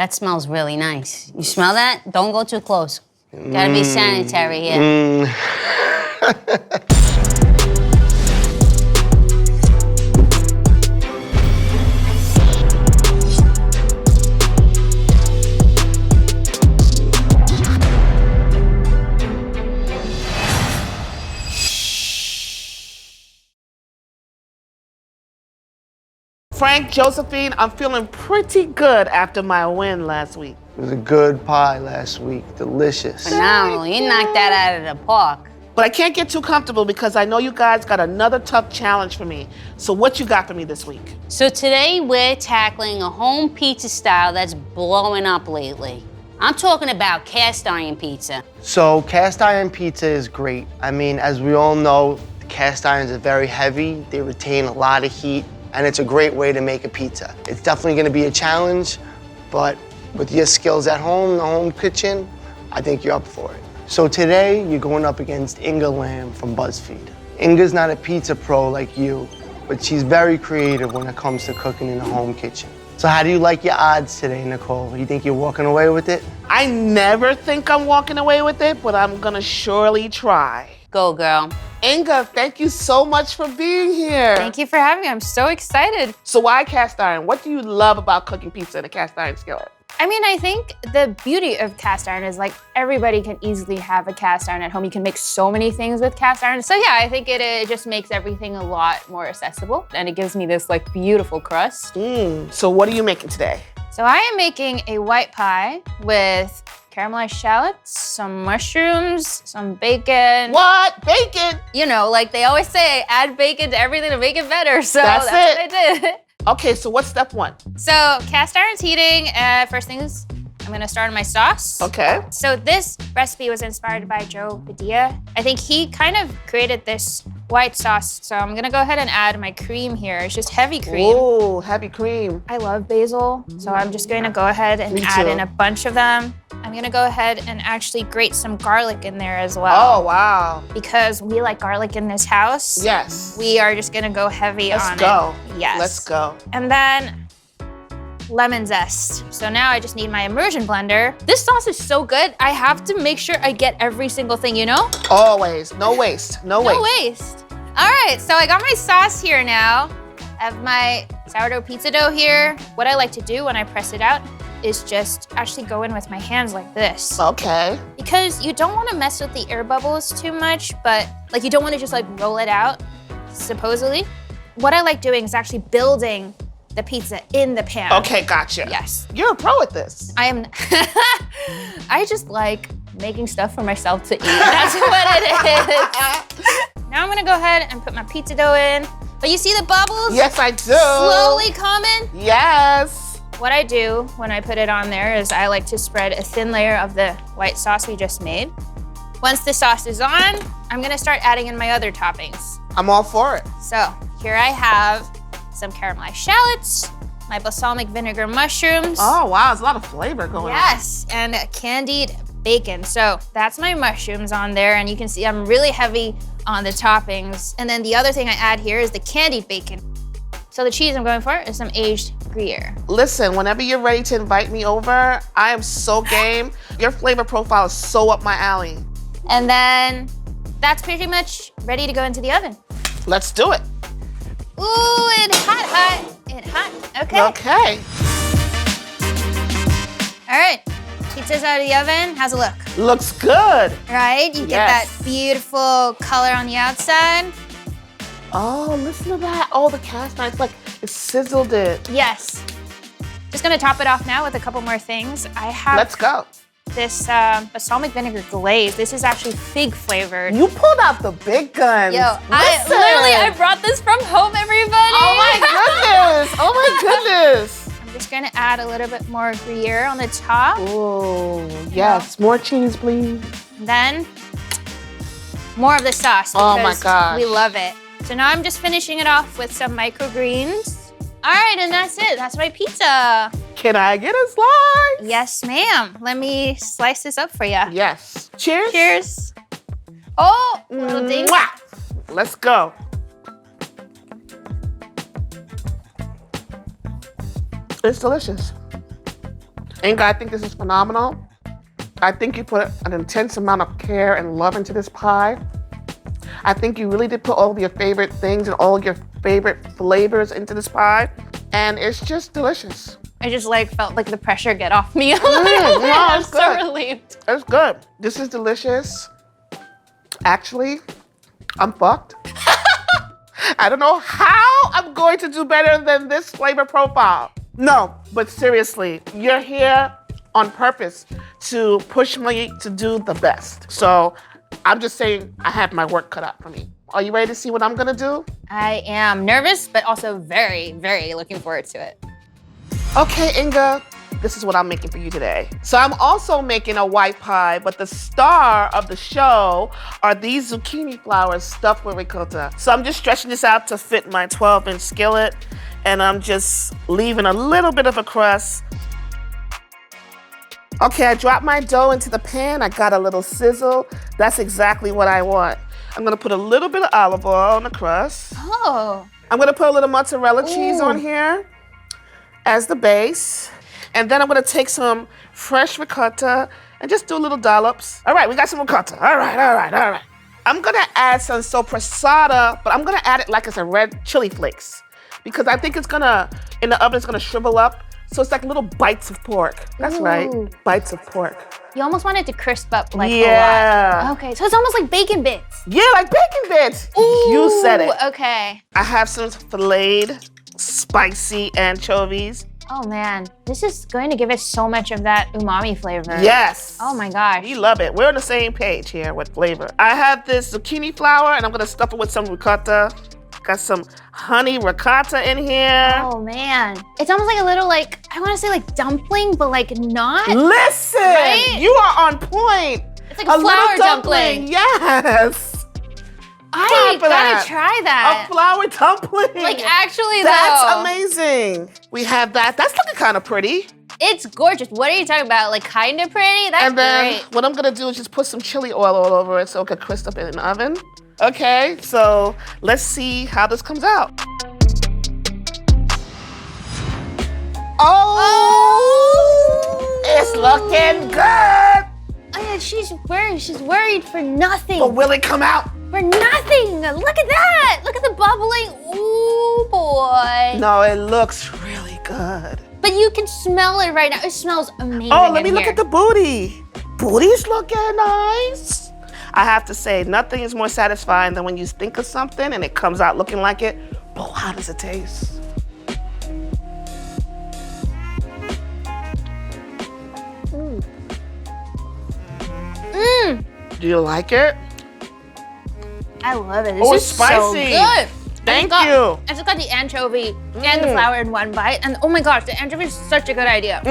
That smells really nice. You smell that? Don't go too close. Gotta be sanitary here. Frank, Josephine, I'm feeling pretty good after my win last week. It was a good pie last week, delicious. Phenomenal, you knocked that out of the park. But I can't get too comfortable because I know you guys got another tough challenge for me. So what you got for me this week? So today we're tackling a home pizza style that's blowing up lately. I'm talking about cast iron pizza. So cast iron pizza is great. I mean, as we all know, cast irons are very heavy, they retain a lot of heat, and it's a great way to make a pizza. It's definitely gonna be a challenge, but with your skills at home, the home kitchen, I think you're up for it. So today, you're going up against Inga Lam from BuzzFeed. Inga's not a pizza pro like you, but she's very creative when it comes to cooking in the home kitchen. So how do you like your odds today, Nicole? You think you're walking away with it? I never think I'm walking away with it, but I'm gonna surely try. Go, girl. Inga, thank you so much for being here. Thank you for having me. I'm so excited. So why cast iron? What do you love about cooking pizza in a cast iron skillet? I mean, I think the beauty of cast iron is like everybody can easily have a cast iron at home. You can make so many things with cast iron. So yeah, I think it just makes everything a lot more accessible, and it gives me this like beautiful crust. So what are you making today? So I am making a white pie with caramelized shallots, some mushrooms, some bacon. What? Bacon? You know, like they always say, add bacon to everything to make it better. So That's what I did. Okay, so what's step one? So cast iron's heating. First things, I'm gonna start on my sauce. Okay. So this recipe was inspired by Joe Padilla. I think he kind of created this white sauce. So I'm gonna go ahead and add my cream here. It's just heavy cream. Ooh, heavy cream. I love basil, so I'm just gonna go ahead and add in a bunch of them. I'm gonna go ahead and actually grate some garlic in there as well. Oh, wow. Because we like garlic in this house. Yes. We are just gonna go heavy on it. Let's go. Yes. Let's go. And then lemon zest. So now I just need my immersion blender. This sauce is so good. I have to make sure I get every single thing, you know? Always. No waste. No waste. No waste. All right, so I got my sauce here now. I have my sourdough pizza dough here. What I like to do when I press it out is just actually go in with my hands like this. Okay. Because you don't want to mess with the air bubbles too much, but like you don't want to just like roll it out, supposedly. What I like doing is actually building the pizza in the pan. Okay, gotcha. Yes. You're a pro at this. I am, I just like making stuff for myself to eat. That's what it is. Now I'm gonna go ahead and put my pizza dough in. But you see the bubbles? Yes, I do. Slowly coming? Yes. What I do when I put it on there is I like to spread a thin layer of the white sauce we just made. Once the sauce is on, I'm gonna start adding in my other toppings. I'm all for it. So here I have some caramelized shallots, my balsamic vinegar mushrooms. Oh, wow, there's a lot of flavor going on. Yes, and candied bacon. So that's my mushrooms on there, and you can see I'm really heavy on the toppings. And then the other thing I add here is the candied bacon. So the cheese I'm going for is some aged Gruyere. Listen, whenever you're ready to invite me over, I am so game. Your flavor profile is so up my alley. And then that's pretty much ready to go into the oven. Let's do it. Ooh, it's hot, hot. It's hot. Okay. Okay. All right. Pizza's out of the oven. How's it look? Looks good. Right? You get that beautiful color on the outside. Oh, listen to that. Oh, the cast iron, it's like it sizzled it. Yes. Just gonna top it off now with a couple more things. I have Let's go. this balsamic vinegar glaze. This is actually fig flavored. You pulled out the big guns. Yo, I brought this from home, everybody. Oh my goodness. Oh my goodness. I'm just gonna add a little bit more Gruyere on the top. Oh, yes. More cheese, please. Then more of the sauce. Oh my because gosh. We love it. So now I'm just finishing it off with some microgreens. All right, and that's it. That's my pizza. Can I get a slice? Yes, ma'am. Let me slice this up for you. Yes. Cheers. Cheers. Oh, little ding. Mwah. Let's go. It's delicious. Inga, I think this is phenomenal. I think you put an intense amount of care and love into this pie. I think you really did put all of your favorite things and all of your favorite flavors into this pie. And it's just delicious. I just felt like the pressure get off me. No, I'm it's so good. relieved. It's good. This is delicious. Actually, I'm fucked. I don't know how I'm going to do better than this flavor profile. No, but seriously, you're here on purpose to push me to do the best. So I'm just saying I have my work cut out for me. Are you ready to see what I'm gonna do? I am nervous, but also very, very looking forward to it. Okay, Inga, this is what I'm making for you today. So I'm also making a white pie, but the star of the show are these zucchini flowers stuffed with ricotta. So I'm just stretching this out to fit my 12-inch skillet, and I'm just leaving a little bit of a crust. Okay, I dropped my dough into the pan. I got a little sizzle. That's exactly what I want. I'm gonna put a little bit of olive oil on the crust. Oh. I'm gonna put a little mozzarella cheese on here as the base. And then I'm gonna take some fresh ricotta and just do little dollops. All right, we got some ricotta. All right. I'm gonna add some soppressata, but I'm gonna add it like it's a red chili flakes because I think it's gonna, in the oven, it's gonna shrivel up. So it's like little bites of pork. That's right, bites of pork. You almost want it to crisp up a lot. Okay, so it's almost like bacon bits. Yeah, like bacon bits. Ooh, you said it. Okay. I have some filleted spicy anchovies. Oh man, this is going to give us so much of that umami flavor. Yes. Oh my gosh. We love it. We're on the same page here with flavor. I have this zucchini flower and I'm gonna stuff it with some ricotta. Got some honey ricotta in here. Oh man. It's almost like a little I want to say dumpling, but not. Listen, right? You are on point. It's like a flour dumpling. Yes. I gotta try that. A flour dumpling. Actually That's though. amazing. We have that. That's looking kind of pretty. It's gorgeous. What are you talking about? Kind of pretty? That's And then great. what I'm gonna do is just put some chili oil all over it so it can crisp up in an oven. Okay, so let's see how this comes out. Oh! It's looking good! Oh yeah, she's worried for nothing. But will it come out? For nothing! Look at that! Look at the bubbling. Ooh, boy. No, it looks really good. But you can smell it right now. It smells amazing. Oh, let me look here. at the booty. Booty's looking nice. I have to say, nothing is more satisfying than when you think of something and it comes out looking like it. But how does it taste? Do you like it? I love it. This Oh, is it's spicy. so good. Thank you. I just got the anchovy and the flour in one bite. And oh my gosh, the anchovy is such a good idea.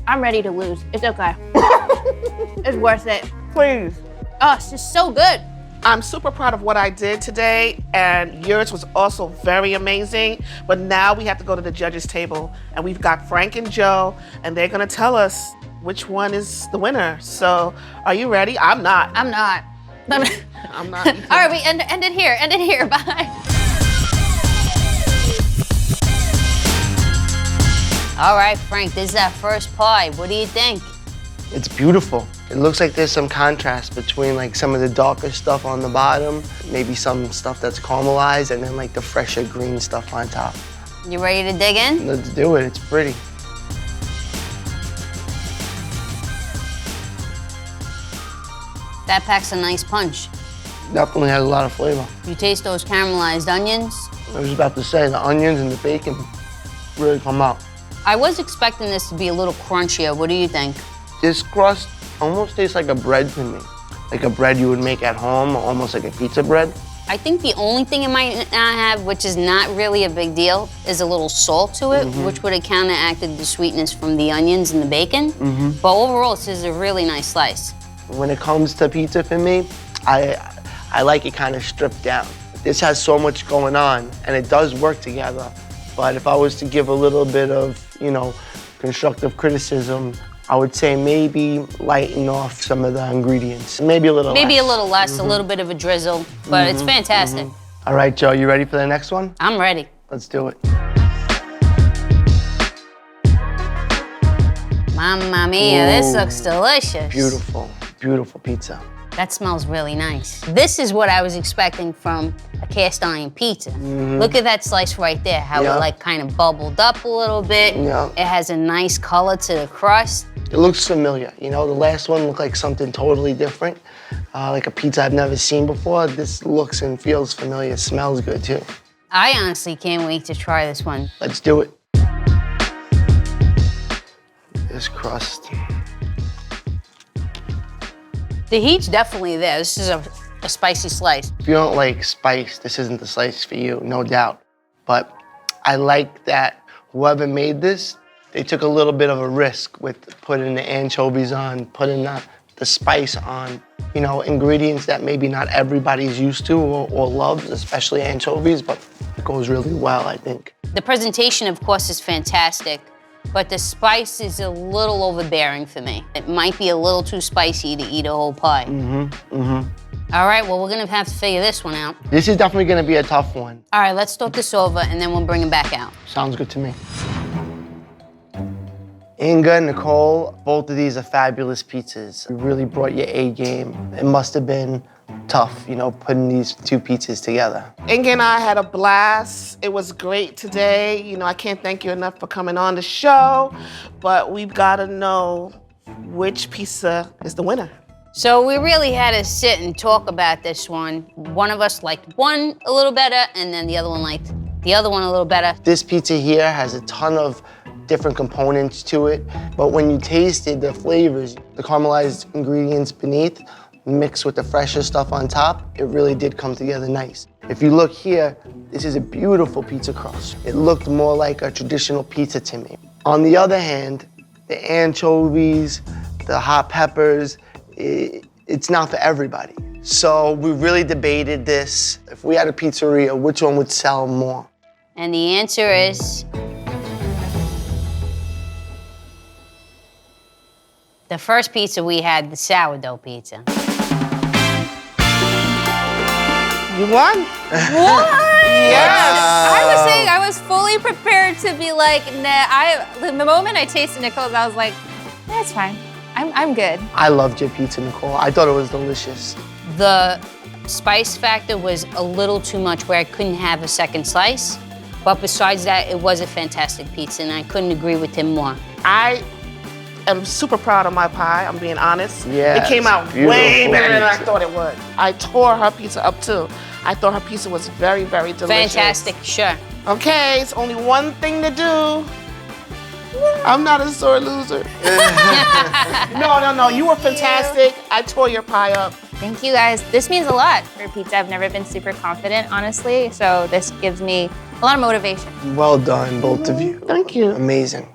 I'm ready to lose. It's okay. It's worth it. Please. Oh, it's just so good. I'm super proud of what I did today, and yours was also very amazing. But now we have to go to the judges' table, and we've got Frank and Joe, and they're gonna tell us which one is the winner. So, are you ready? I'm not. I'm not. I'm not. All right, we end it here. End it here. Bye. All right, Frank, this is our first pie. What do you think? It's beautiful. It looks like there's some contrast between some of the darker stuff on the bottom, maybe some stuff that's caramelized, and then the fresher green stuff on top. You ready to dig in? Let's do it, it's pretty. That packs a nice punch. Definitely has a lot of flavor. You taste those caramelized onions? I was about to say, the onions and the bacon really come out. I was expecting this to be a little crunchier. What do you think? This crust almost tastes like a bread to me. Like a bread you would make at home, almost like a pizza bread. I think the only thing it might not have, which is not really a big deal, is a little salt to it, which would have counteracted the sweetness from the onions and the bacon. But overall, this is a really nice slice. When it comes to pizza for me, I like it kind of stripped down. This has so much going on, and it does work together. But if I was to give a little bit of, constructive criticism, I would say maybe lighten off some of the ingredients. Maybe a little less. Maybe a little less, a little bit of a drizzle, but it's fantastic. All right, Joe, you ready for the next one? I'm ready. Let's do it. Mamma mia, this looks delicious. Beautiful, beautiful pizza. That smells really nice. This is what I was expecting from a cast iron pizza. Look at that slice right there, how it like kind of bubbled up a little bit. Yeah. It has a nice color to the crust. It looks familiar. You know, the last one looked like something totally different, like a pizza I've never seen before. This looks and feels familiar, smells good too. I honestly can't wait to try this one. Let's do it. This crust. The heat's definitely there. This is a spicy slice. If you don't like spice, this isn't the slice for you, no doubt. But I like that whoever made this, they took a little bit of a risk with putting the anchovies on, putting the spice on, you know, ingredients that maybe not everybody's used to or loves, especially anchovies, but it goes really well, I think. The presentation, of course, is fantastic, but the spice is a little overbearing for me. It might be a little too spicy to eat a whole pie. All right, well, we're gonna have to figure this one out. This is definitely gonna be a tough one. All right, let's start this over and then we'll bring it back out. Sounds good to me. Inga, Nicole, both of these are fabulous pizzas. You really brought your A game. It must have been tough, you know, putting these two pizzas together. Inga and I had a blast. It was great today. You know, I can't thank you enough for coming on the show, but we've got to know which pizza is the winner. So we really had to sit and talk about this one. One of us liked one a little better, and then the other one liked the other one a little better. This pizza here has a ton of different components to it, but when you tasted the flavors, the caramelized ingredients beneath, mixed with the fresher stuff on top, it really did come together nice. If you look here, this is a beautiful pizza crust. It looked more like a traditional pizza to me. On the other hand, the anchovies, the hot peppers, it's not for everybody. So we really debated this. If we had a pizzeria, which one would sell more? And the answer is the first pizza we had, the sourdough pizza. You won. What? Yes. I was saying I was fully prepared to be like, nah. The moment I tasted Nicole's, I was like, that's fine. I'm good. I loved your pizza, Nicole. I thought it was delicious. The spice factor was a little too much where I couldn't have a second slice. But besides that, it was a fantastic pizza and I couldn't agree with him more. I am super proud of my pie, I'm being honest. Yes, it came out beautiful way better than I pizza. thought it would. I tore her pizza up too. I thought her pizza was very, very delicious. Fantastic, sure. Okay, it's only one thing to do. I'm not a sore loser. No, you were fantastic. I tore your pie up. Thank you guys. This means a lot for pizza. I've never been super confident, honestly. So this gives me a lot of motivation. Well done, both of you. Thank you. Amazing.